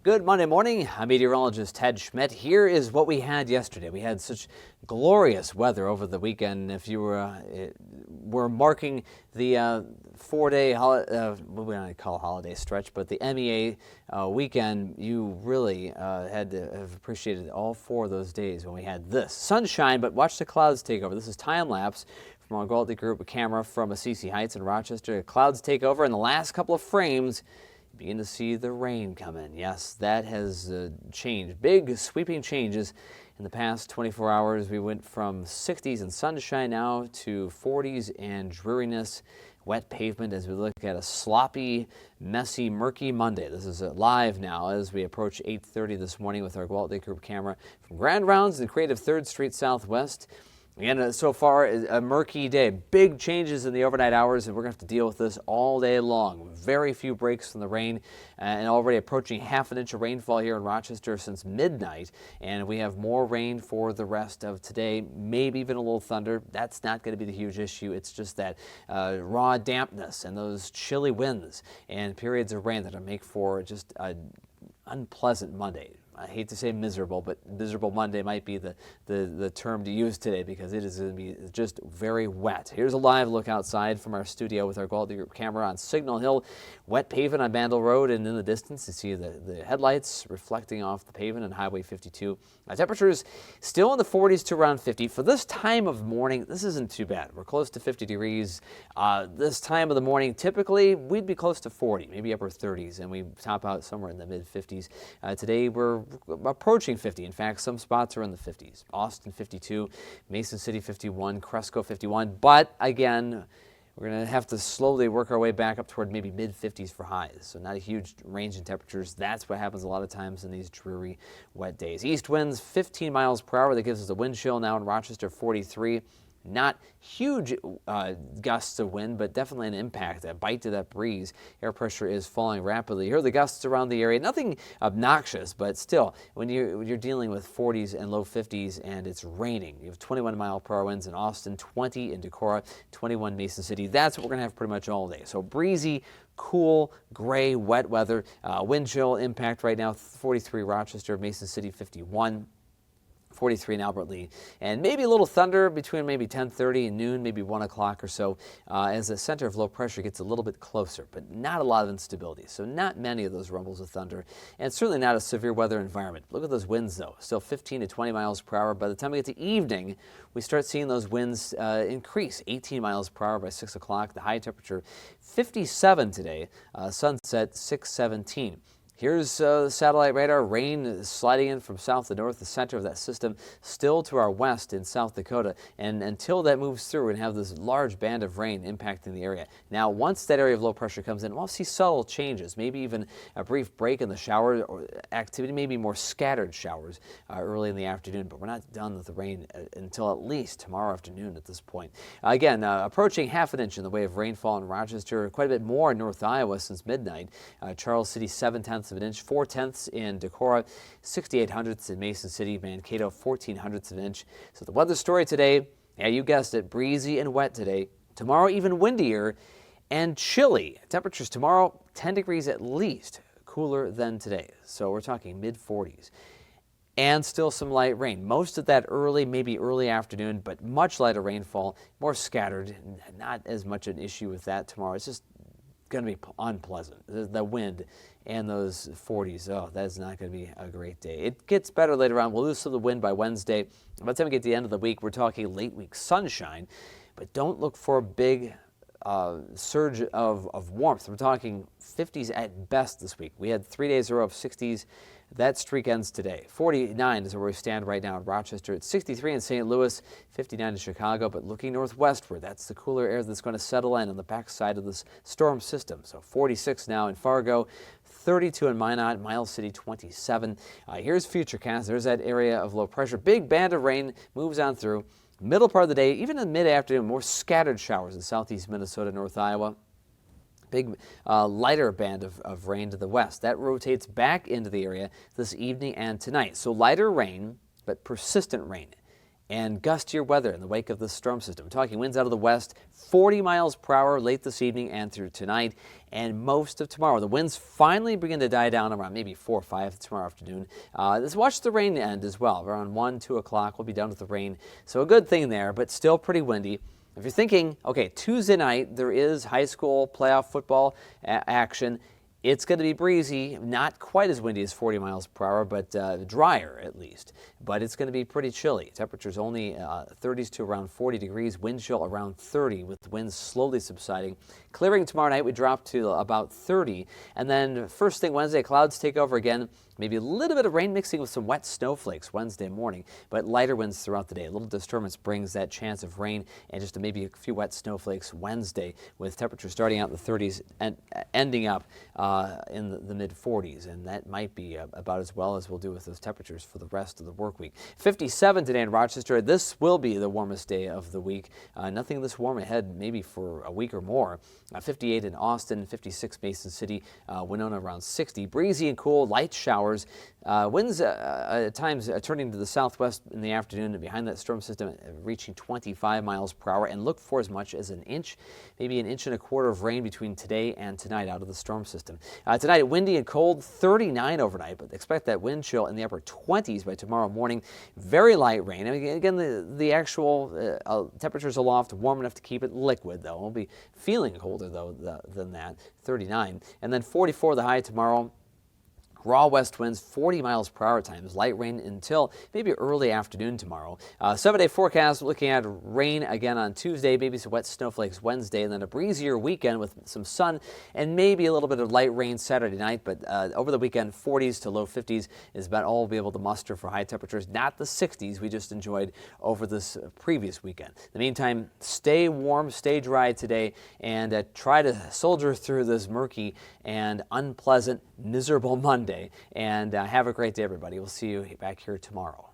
Good Monday morning. I'm meteorologist Ted Schmidt. Here is what we had yesterday. We had such glorious weather over the weekend. If you were marking the 4-day what we don't call holiday stretch, but the MEA weekend, you really had to have appreciated all 4 of those days when we had this sunshine. But watch the clouds take over. This is time lapse from our Quality Group camera from Assisi Heights in Rochester. Clouds take over in the last couple of frames. Begin to see the rain come in. Yes, that has changed. Big sweeping changes in the past 24 hours. We went from 60s and sunshine now to 40s and dreariness, wet pavement as we look at a sloppy, messy, murky Monday. This is live now as we approach 8:30 this morning with our Quality Group camera from Grand Rounds and Creative 3rd Street Southwest. Again, so far, a murky day. Big changes in the overnight hours, and we're going to have to deal with this all day long. Very few breaks from the rain, and already approaching half an inch of rainfall here in Rochester since midnight. And we have more rain for the rest of today, maybe even a little thunder. That's not going to be the huge issue. It's just that raw dampness and those chilly winds and periods of rain that will make for just an unpleasant Monday. I hate to say miserable, but miserable Monday might be the term to use today because it is going to be just very wet. Here's a live look outside from our studio with our Quality Group camera on Signal Hill. Wet pavement on Bandle Road, and in the distance you see the headlights reflecting off the pavement on Highway 52. Temperatures still in the 40s to around 50. For this time of morning, this isn't too bad. We're close to 50 degrees. This time of the morning, typically we'd be close to 40, maybe upper 30s, and we top out somewhere in the mid 50s. Today we're approaching 50. In fact, some spots are in the 50s. Austin 52, Mason City 51, Cresco 51. But again, we're going to have to slowly work our way back up toward maybe mid 50s for highs. So not a huge range in temperatures. That's what happens a lot of times in these dreary, wet days. East winds 15 miles per hour. That gives us a wind chill now in Rochester 43. Not huge gusts of wind, but definitely an impact, a bite to that breeze. Air pressure is falling rapidly. Here are the gusts around the area. Nothing obnoxious, but still, when you're dealing with 40s and low 50s and it's raining, you have 21 mile per hour winds in Austin, 20 in Decorah, 21 Mason City. That's what we're going to have pretty much all day. So breezy, cool, gray, wet weather. Wind chill impact right now, 43 Rochester, Mason City 51. 43 in Albert Lee, and maybe a little thunder between maybe 10:30 and noon, maybe 1 o'clock or so, as the center of low pressure gets a little bit closer, but not a lot of instability. So not many of those rumbles of thunder, and certainly not a severe weather environment. Look at those winds, though, still 15 to 20 miles per hour. By the time we get to evening, we start seeing those winds increase, 18 miles per hour by 6 o'clock. The high temperature 57 today, sunset 6:17. Here's the satellite radar. Rain is sliding in from south to north, the center of that system still to our west in South Dakota. And until that moves through, we're going to have this large band of rain impacting the area. Now, once that area of low pressure comes in, we'll see subtle changes, maybe even a brief break in the shower or activity, maybe more scattered showers early in the afternoon. But we're not done with the rain until at least tomorrow afternoon at this point. Again, approaching half an inch in the way of rainfall in Rochester, quite a bit more in North Iowa since midnight. Charles City, 7/10 of an inch, 4/10 in Decorah, 68/100 in Mason City, Mankato, 14/100 of an inch. So the weather story today, yeah, you guessed it, breezy and wet today. Tomorrow, even windier and chilly. Temperatures tomorrow, 10 degrees at least, cooler than today. So we're talking mid 40s. And still some light rain. Most of that early, maybe early afternoon, but much lighter rainfall, more scattered. Not as much an issue with that tomorrow. It's just going to be unpleasant. The wind and those 40s, oh, that's not going to be a great day. It gets better later on. We'll lose some of the wind by Wednesday. By the time we get to the end of the week, we're talking late week sunshine, but don't look for a big surge of warmth. We're talking 50s at best this week. We had 3 days in a row of 60s. That streak ends today. 49 is where we stand right now in Rochester. It's 63 in St. Louis, 59 in Chicago, but looking northwestward, that's the cooler air that's going to settle in on the backside of this storm system. So 46 now in Fargo, 32 in Minot, Miles City 27. Here's Futurecast. There's that area of low pressure. Big band of rain moves on through. Middle part of the day, even in mid-afternoon, more scattered showers in southeast Minnesota, North Iowa. Big lighter band of rain to the west. That rotates back into the area this evening and tonight. So lighter rain, but persistent rain. and gustier weather in the wake of the storm system. We're talking winds out of the west, 40 miles per hour late this evening and through tonight and most of tomorrow. The winds finally begin to die down around maybe 4 or 5 tomorrow afternoon. Let's watch the rain end as well. Around 1, 2 o'clock, we'll be done with the rain. So a good thing there, but still pretty windy. If you're thinking, okay, Tuesday night, there is high school playoff football action. It's going to be breezy, not quite as windy as 40 miles per hour, but drier at least. But it's going to be pretty chilly. Temperatures only 30s to around 40 degrees, wind chill around 30 with winds slowly subsiding. Clearing tomorrow night, we drop to about 30. And then first thing Wednesday, clouds take over again. Maybe a little bit of rain mixing with some wet snowflakes Wednesday morning, but lighter winds throughout the day. A little disturbance brings that chance of rain and just maybe a few wet snowflakes Wednesday, with temperatures starting out in the 30s and ending up in the mid-40s. And that might be about as well as we'll do with those temperatures for the rest of the work week. 57 today in Rochester. This will be the warmest day of the week. Nothing this warm ahead maybe for a week or more. 58 in Austin, 56 Mason City, Winona around 60. Breezy and cool, light showers. Winds at times turning to the southwest in the afternoon, and behind that storm system reaching 25 miles per hour, and look for as much as an inch, maybe an inch and a quarter of rain between today and tonight out of the storm system. Tonight, windy and cold, 39 overnight, but expect that wind chill in the upper 20s by tomorrow morning. Very light rain. I mean, again, the actual temperatures aloft, warm enough to keep it liquid, though. We'll be feeling colder, though, than that, 39. And then 44 the high tomorrow. Raw west winds, 40 miles per hour times, light rain until maybe early afternoon tomorrow. 7-day forecast looking at rain again on Tuesday, maybe some wet snowflakes Wednesday, and then a breezier weekend with some sun and maybe a little bit of light rain Saturday night. But over the weekend, 40s to low 50s is about all we'll be able to muster for high temperatures, not the 60s we just enjoyed over this previous weekend. In the meantime, stay warm, stay dry today, and try to soldier through this murky and unpleasant, miserable Monday. And have a great day, everybody. We'll see you back here tomorrow.